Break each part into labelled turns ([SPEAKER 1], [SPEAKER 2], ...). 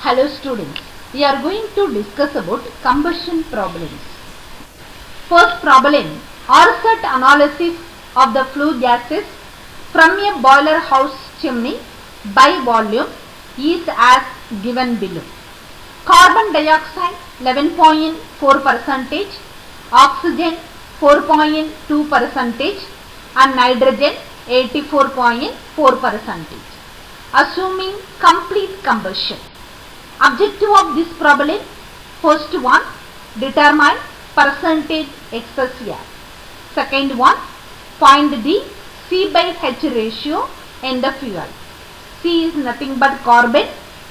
[SPEAKER 1] Hello students, we are going to discuss about combustion problems. First problem, RSAT analysis of the flue gases from a boiler house chimney by volume is as given below. Carbon dioxide 11.4 percentage, oxygen 4.2 percentage and nitrogen 84.4 percentage. Assuming complete combustion. Objective of this problem, first one, determine percentage excess air. Second one, find the C by H ratio in the fuel. C is nothing but carbon,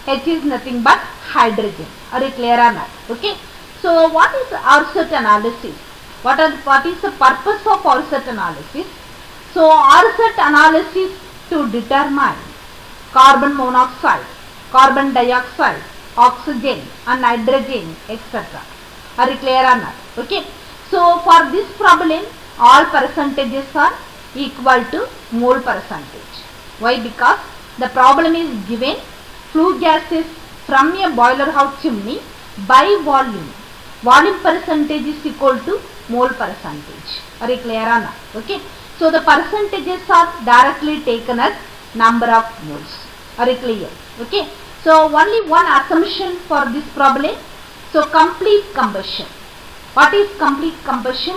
[SPEAKER 1] H is nothing but hydrogen. Are you clear or not? Okay. So what is RSAT analysis? What is the purpose of RSAT analysis? So RSAT analysis to determine carbon monoxide, carbon dioxide, oxygen and nitrogen, etc. Are you clear or not? Okay. So for this problem, all percentages are equal to mole percentage. Why? Because the problem is given flue gases from a boiler house chimney by volume. Volume percentage is equal to mole percentage. Are you clear or not? Okay. So the percentages are directly taken as number of moles. Are you clear? Okay. So only one assumption for this problem. So complete combustion. What is complete combustion?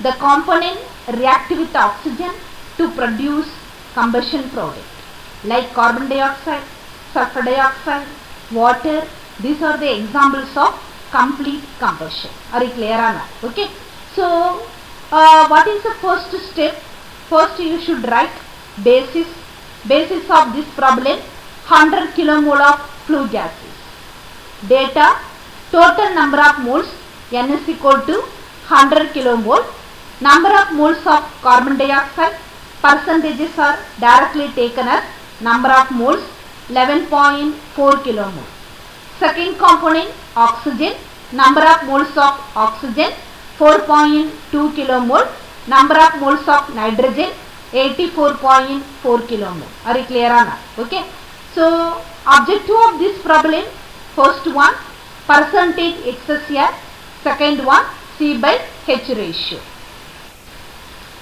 [SPEAKER 1] The component react with oxygen to produce combustion product like carbon dioxide, sulfur dioxide, water. These are the examples of complete combustion. Are you clear or not? Okay. So what is the first step? First you should write basis of this problem. 100 kilomole of flue gases. Data, total number of moles, N is equal to 100 kilomole. Number of moles of carbon dioxide, percentages are directly taken as number of moles, 11.4 kilomole. Second component, oxygen, number of moles of oxygen, 4.2 kilomole. Number of moles of nitrogen, 84.4 kilomole. Are you clear or not? Okay. So objective of this problem, first one, percentage excess air, second one, C by H ratio.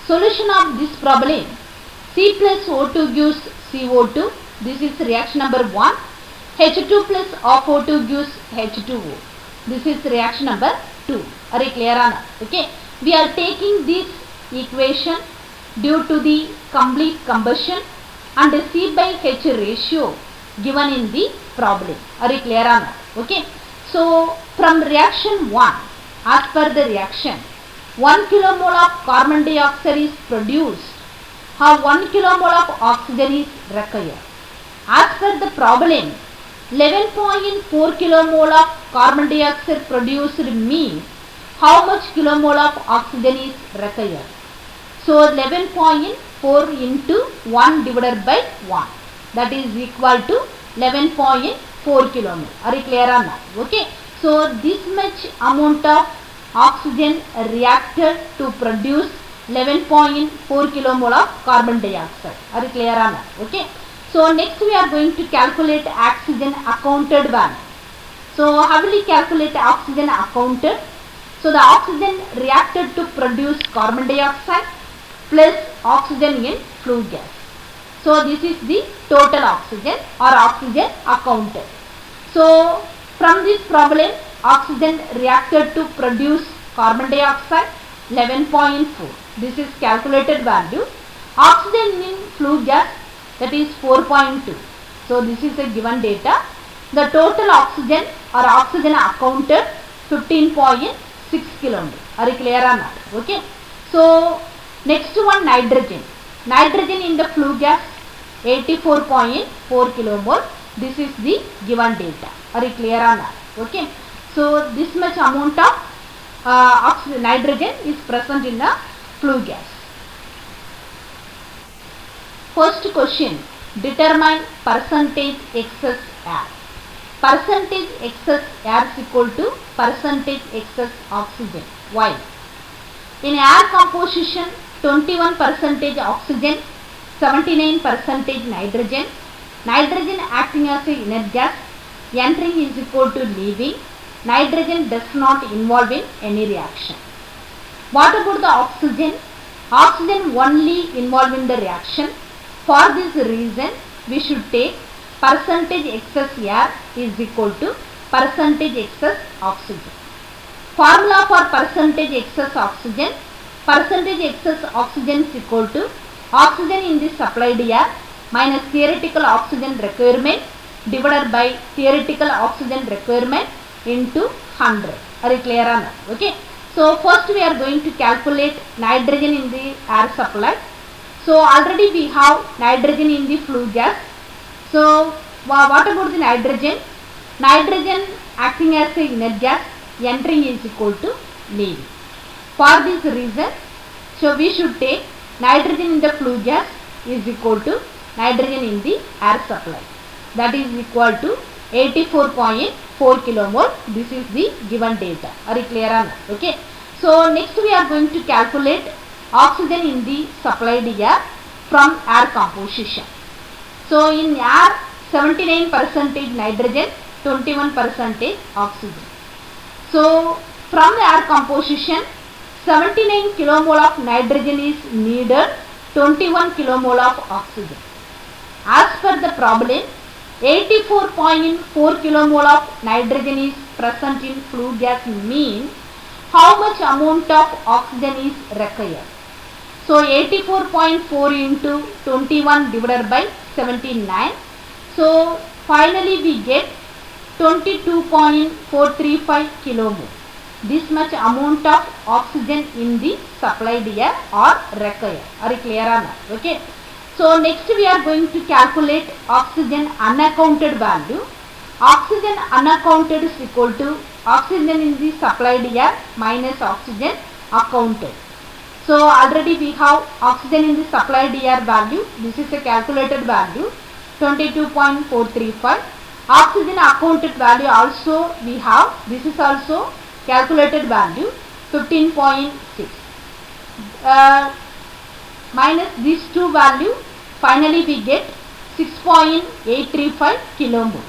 [SPEAKER 1] Solution of this problem, C plus O2 gives CO2, this is reaction number 1, H2 plus of O2 gives H2O, this is reaction number 2. Are you clear or not? Okay. We are taking this equation due to the complete combustion and the C by H ratio given in the problem. Are you clear or not? Okay. So from reaction 1, as per the reaction, 1 kilomole of carbon dioxide is produced. How 1 kilomole of oxygen is required? As per the problem, 11.4 kilomole of carbon dioxide produced means how much kilomole of oxygen is required? So 11.4 into 1 divided by 1, that is equal to 11.4 kilomole. Are you clear or not? Okay. So this much amount of oxygen reacted to produce 11.4 kilomole of carbon dioxide. Are you clear or not? Okay. So next we are going to calculate oxygen accounted value. So how will we calculate oxygen accounted? So the oxygen reacted to produce carbon dioxide plus oxygen in flue gas. So this is the total oxygen or oxygen accounted. So from this problem, oxygen reacted to produce carbon dioxide 11.4. This is calculated value. Oxygen in flue gas, that is 4.2. So this is a given data. The total oxygen or oxygen accounted 15.6 kilomole. Are you clear or not? Okay. So next one, nitrogen. Nitrogen in the flue gas 84.4 kilomole. This is the given data. Are you clear or not? Okay. So this much amount of nitrogen is present in the flue gas. First question, determine percentage excess air. Percentage excess air is equal to percentage excess oxygen. Why? In air composition, 21% oxygen, 79% nitrogen. Nitrogen acting as a inert gas, entering is equal to leaving. Nitrogen does not involve in any reaction. What about the oxygen? Oxygen only involved in the reaction. For this reason, we should take percentage excess air is equal to percentage excess oxygen. Formula for percentage excess oxygen. Percentage excess oxygen is equal to oxygen in the supplied air minus theoretical oxygen requirement divided by theoretical oxygen requirement into 100. Are you clear on that? Okay. So first we are going to calculate nitrogen in the air supply. So already we have nitrogen in the flue gas. So what about the nitrogen? Nitrogen acting as a inert gas, entering is equal to leaving. For this reason, so we should take nitrogen in the flue gas is equal to nitrogen in the air supply. That is equal to 84.4 kilomole. This is the given data. Are you clear on that? Okay. So next we are going to calculate oxygen in the supplied air from air composition. So in air 79% nitrogen, 21% oxygen. So from the air composition, 79 kilomole of nitrogen is needed, 21 kilomole of oxygen. As per the problem, 84.4 kilomole of nitrogen is present in flue gas means how much amount of oxygen is required. So 84.4 into 21 divided by 79. So finally we get 22.435 kilomole. This much amount of oxygen in the supplied air or required. Are you clear on that? Okay. So next we are going to calculate oxygen unaccounted value. Oxygen unaccounted is equal to oxygen in the supplied air minus oxygen accounted. So already we have oxygen in the supplied air value. This is a calculated value 22.435. Oxygen accounted value also we have. This is also calculated value 15.6. Minus these two value, finally we get 6.835 kilomole.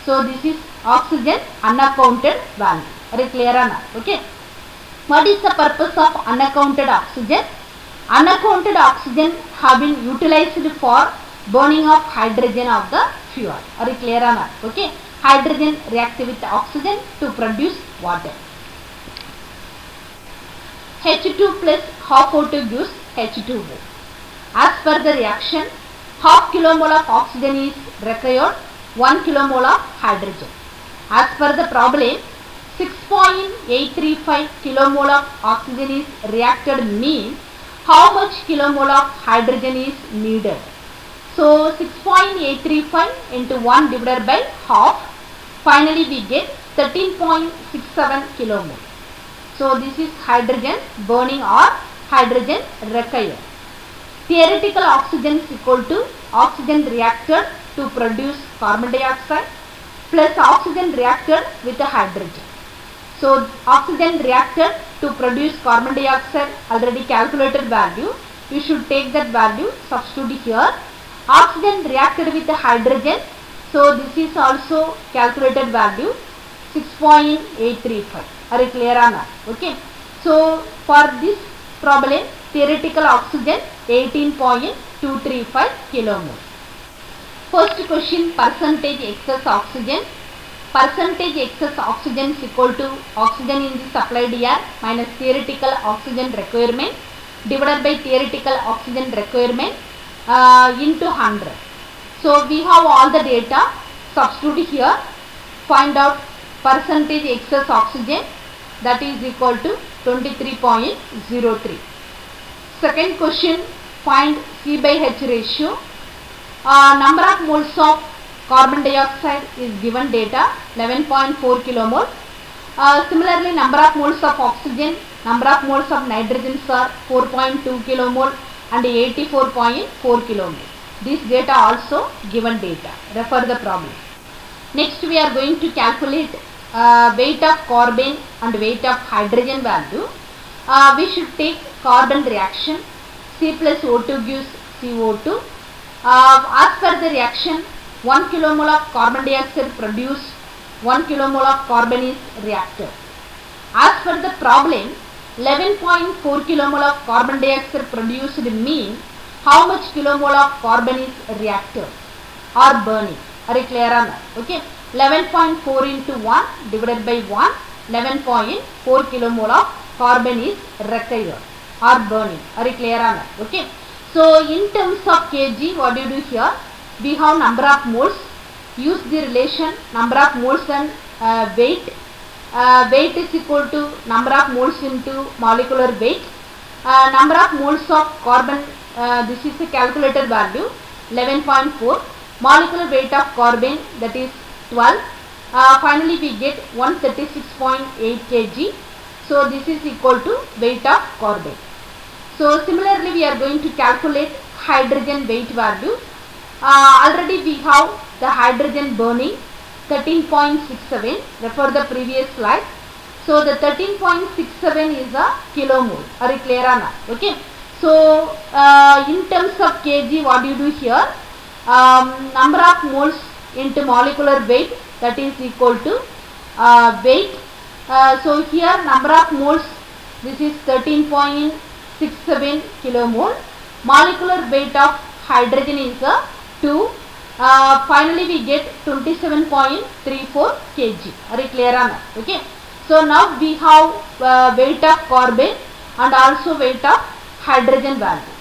[SPEAKER 1] So this is oxygen unaccounted value. Are you clear on that? Okay. What is the purpose of unaccounted oxygen? Unaccounted oxygen have been utilized for burning of hydrogen of the fuel. Are you clear on that? Okay. Hydrogen react with oxygen to produce water. H2 plus half O2 gives H2O. As per the reaction, half kilomole of oxygen is required, 1 kilomole of hydrogen. As per the problem, 6.835 kilomole of oxygen is reacted means how much kilomole of hydrogen is needed. So 6.835 into 1 divided by half, finally we get 13.67 kilomole. So this is hydrogen burning or hydrogen required. Theoretical oxygen is equal to oxygen reacted to produce carbon dioxide plus oxygen reacted with the hydrogen. So oxygen reacted to produce carbon dioxide already calculated value. You should take that value, substitute here. Oxygen reacted with the hydrogen. So this is also calculated value 6.835. Are you clear on that? Okay. So for this problem, theoretical oxygen 18.235 kilomole. First question, percentage excess oxygen. Percentage excess oxygen is equal to oxygen in the supplied air minus theoretical oxygen requirement divided by theoretical oxygen requirement into 100. So we have all the data, substitute here, find out percentage excess oxygen, that is equal to 23.03. Second question, find C by H ratio. Number of moles of carbon dioxide is given data 11.4 kilomole. Similarly, number of moles of oxygen, number of moles of nitrogen are 4.2 kilomole and 84.4 kilomole. This data also given data. Refer the problem. Next we are going to calculate weight of carbon and weight of hydrogen value. We should take carbon reaction. C plus O2 gives CO2. As per the reaction, 1 kilomole of carbon dioxide produce 1 kilomole of carbon is reacted. As per the problem, 11.4 kilomole of carbon dioxide produced mean how much kilomole of carbon is reacted or burning? Are you clear on that? Okay. 11.4 into 1 divided by 1, 11.4 kilomole of carbon is required or burning. Are you clear on that? Okay. So in terms of kg, what do you do here? We have number of moles. Use the relation number of moles and weight. Weight is equal to number of moles into molecular weight. Number of moles of carbon, this is the calculated value, 11.4. Molecular weight of carbon, that is 12. Finally we get 136.8 kg. So this is equal to weight of carbon. So similarly we are going to calculate hydrogen weight value. Already we have the hydrogen burning 13.67, refer the previous slide. So the 13.67 is a kilomole. Are you clear on that? Okay. So in terms of kg, what do you do here? Number of moles into molecular weight, that is equal to weight. So here number of moles, this is 13.67 kilomole. Molecular weight of hydrogen is 2. Finally we get 27.34 kg. Are you clear on that? Okay. So now we have weight of carbon and also weight of hydrogen value.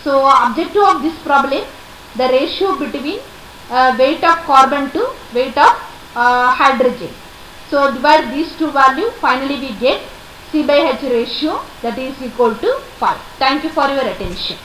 [SPEAKER 1] So objective of this problem, the ratio between weight of carbon to weight of hydrogen. So divide these two values, finally we get C by H ratio, that is equal to 5. Thank you for your attention.